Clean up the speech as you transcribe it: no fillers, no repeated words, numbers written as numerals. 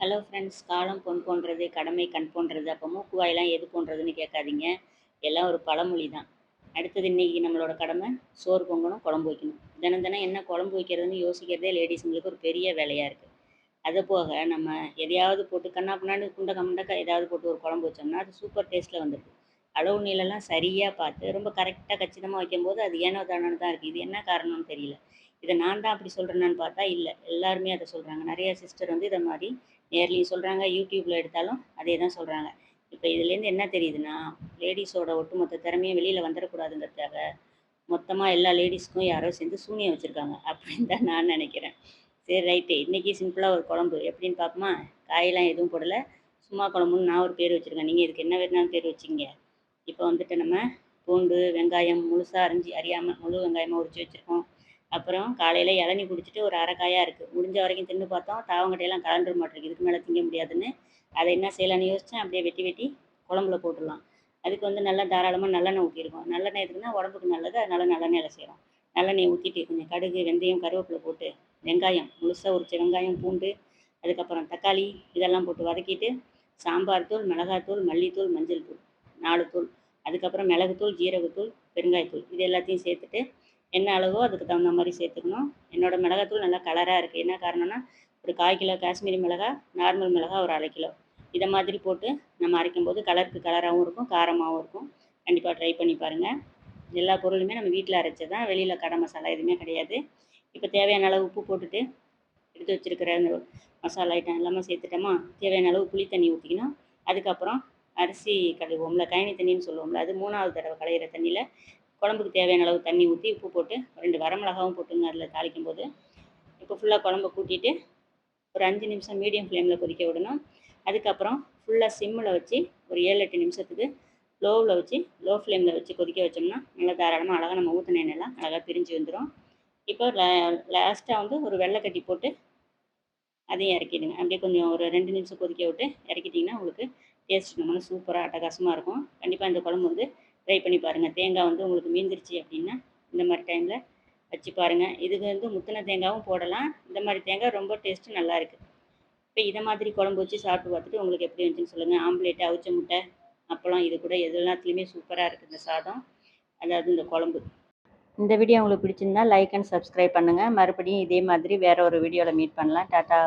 Hello friends, காலம் பொன் போன்றது, கடமை கண் போன்றது. அப்போ மூக்கு வாயெல்லாம் எது போன்றதுன்னு கேட்காதீங்க. எல்லாம் ஒரு பழமொழி தான். அடுத்தது இன்னைக்கு நம்மளோட கடமை சோறு பொங்கணும், குழம்பு வைக்கணும். தினம் தினம் என்ன குழம்பு வைக்கிறதுன்னு யோசிக்கிறதே லேடிஸுங்களுக்கு ஒரு பெரிய வேலையாக இருக்குது. அது போக நம்ம எதையாவது போட்டு கண்ணா பின்னாடி குண்டக்க முண்டக்க ஏதாவது போட்டு ஒரு குழம்பு வச்சோம்னா அது சூப்பர் டேஸ்ட்டில் வந்துடுது. அளவு நீளெல்லாம் சரியாக பார்த்து ரொம்ப கரெக்டாக கச்சிதமாக வைக்கும்போது அது ஏனோ தானோன்னு தான் இருக்குது. இது என்ன காரணம்னு தெரியல. இதை நான் தான் அப்படி சொல்கிறேன்னான்னு பார்த்தா இல்லை, எல்லாருமே அதை சொல்கிறாங்க. நிறைய சிஸ்டர் வந்து இதை மாதிரி நேர்லேயும் சொல்கிறாங்க, யூடியூப்பில் எடுத்தாலும் அதே தான் சொல்கிறாங்க. இப்போ இதுலேருந்து என்ன தெரியுதுன்னா, லேடிஸோட ஒட்டுமொத்த திறமையும் வெளியில் வந்துடக்கூடாதுங்கிறதுக்காக மொத்தமாக எல்லா லேடிஸ்க்கும் யாரோ சேர்ந்து சூனியம் வச்சுருக்காங்க அப்படின்னு தான் நான் நினைக்கிறேன். சரி, ரைட்டு. இன்றைக்கி சிம்பிளாக ஒரு குழம்பு எப்படின்னு பார்ப்போமா? காயெல்லாம் எதுவும் போடலை, சும்மா குழம்புன்னு நான் ஒரு பேர் வச்சுருக்கேன். நீங்கள் இதுக்கு என்ன வேணாலும் பேர் வச்சுங்க. இப்போ வந்துட்டு நம்ம பூண்டு வெங்காயம் முழுசாக அறியாமல் முழு வெங்காயமாக உரித்து வச்சுருக்கோம். அப்புறம் காலையில் இளநீ குடிச்சிட்டு ஒரு அரைக்காயாக இருக்குது, முடிஞ்ச வரைக்கும் தின்னு பார்த்தோம். தாவங்கட்டையெல்லாம் கலந்துட மாட்டேருக்கு, இதுக்கு மேலே திங்க முடியாதுன்னு அதை என்ன செய்யலான்னு யோசித்தேன். அப்படியே வெட்டி வெட்டி குழம்புல போட்டுடலாம். அதுக்கு வந்து நல்லா தாராளமாக நல்லெண்ணெய் ஊற்றிருக்கோம். நல்லெண்ணெய் எதுக்குன்னா உடம்புக்கு நல்லது, அதனால் நல்லெண்ணெயில் செய்கிறோம். நல்லெண்ணெய் ஊற்றிட்டு கொஞ்சம் கடுகு வெந்தயம் கருவேப்பிலை போட்டு வெங்காயம் முழுசாக உரித்த வெங்காயம் பூண்டு அதுக்கப்புறம் தக்காளி இதெல்லாம் போட்டு வதக்கிட்டு சாம்பார் தூள் மிளகாத்தூள் மல்லித்தூள் மஞ்சள் தூள் 4 தூள், அதுக்கப்புறம் மிளகுத்தூள் ஜீரகத்தூள் பெருங்காயத்தூள் இது எல்லாத்தையும் சேர்த்துட்டு என்ன அளவோ அதுக்கு தகுந்த மாதிரி சேர்த்துக்கணும். என்னோடய மிளகாத்தூள் நல்லா கலராக இருக்குது. என்ன காரணம்னா ஒரு 1/4 கிலோ காஷ்மீரி மிளகா, நார்மல் மிளகா ஒரு 1/2 கிலோ இதை மாதிரி போட்டு நம்ம அரைக்கும்போது கலருக்கு கலராகவும் இருக்கும், காரமாகவும் இருக்கும். கண்டிப்பாக ட்ரை பண்ணி பாருங்கள். எல்லா பொருளுமே நம்ம வீட்டில் அரைச்சது தான், வெளியில் கடை மசாலா எதுவுமே கிடையாது. இப்போ தேவையான அளவு உப்பு போட்டுட்டு எடுத்து வச்சுருக்கிற அந்த மசாலா ஐட்டம் எல்லாமே சேர்த்துட்டோமா, தேவையான அளவு புளி தண்ணி ஊற்றிக்கணும். அதுக்கப்புறம் அரிசி கழுவுவோம்ல, கழனி தண்ணின்னு சொல்லுவோம்ல, அது 3வது தடவை களையிற தண்ணியில் குழம்புக்கு தேவையான அளவு தண்ணி ஊற்றி உப்பு போட்டு 2 வரமிளகாவும் போட்டுங்க அதில் தாளிக்கும் போது. இப்போ ஃபுல்லாக குழம்ப கூட்டிட்டு ஒரு 5 நிமிஷம் மீடியம் ஃப்ளேமில் கொதிக்க விடணும். அதுக்கப்புறம் ஃபுல்லாக சிம்மில் வச்சு ஒரு 7-8 நிமிஷத்துக்கு லோவில் வச்சு லோ ஃப்ளேமில் வச்சு கொதிக்க வச்சோம்னா நல்லா தாராளமாக அழகாக நம்ம ஊற்றின எண்ணெய்லாம் அழகாக பிரிஞ்சு வந்துடும். இப்போ லாஸ்ட்டாக வந்து ஒரு வெள்ளைக்கட்டி போட்டு அதையும் இறக்கிடுங்க. அப்படியே கொஞ்சம் ஒரு 2 நிமிஷம் கொதிக்க விட்டு இறக்கிட்டிங்கன்னா உங்களுக்கு டேஸ்ட் நம்ம சூப்பராக அட்டகாசமாக இருக்கும். கண்டிப்பாக இந்த குழம்பு வந்து ட்ரை பண்ணி பாருங்கள். தேங்காய் வந்து உங்களுக்கு மீந்துருச்சு அப்படின்னா இந்த மாதிரி டைமில் வச்சு பாருங்கள். இதுக்கு வந்து முத்தின தேங்காயும் போடலாம். இந்த மாதிரி தேங்காய் ரொம்ப டேஸ்ட்டு நல்லா இருக்குது. இப்போ இதை மாதிரி குழம்பு வச்சு சாப்பிட்டு பார்த்துட்டு உங்களுக்கு எப்படி இருந்துச்சுன்னு சொல்லுங்கள். ஆம்லேட்டு, அவிச்ச முட்டை, அப்பளம் இது கூட எல்லாத்துலேயுமே சூப்பராக இருக்குது இந்த சாதம், அதாவது இந்த குழம்பு. இந்த வீடியோ உங்களுக்கு பிடிச்சிருந்தா லைக் அண்ட் சப்ஸ்கிரைப் பண்ணுங்கள். மறுபடியும் இதே மாதிரி வேறு ஒரு வீடியோவில் மீட் பண்ணலாம். டாட்டா.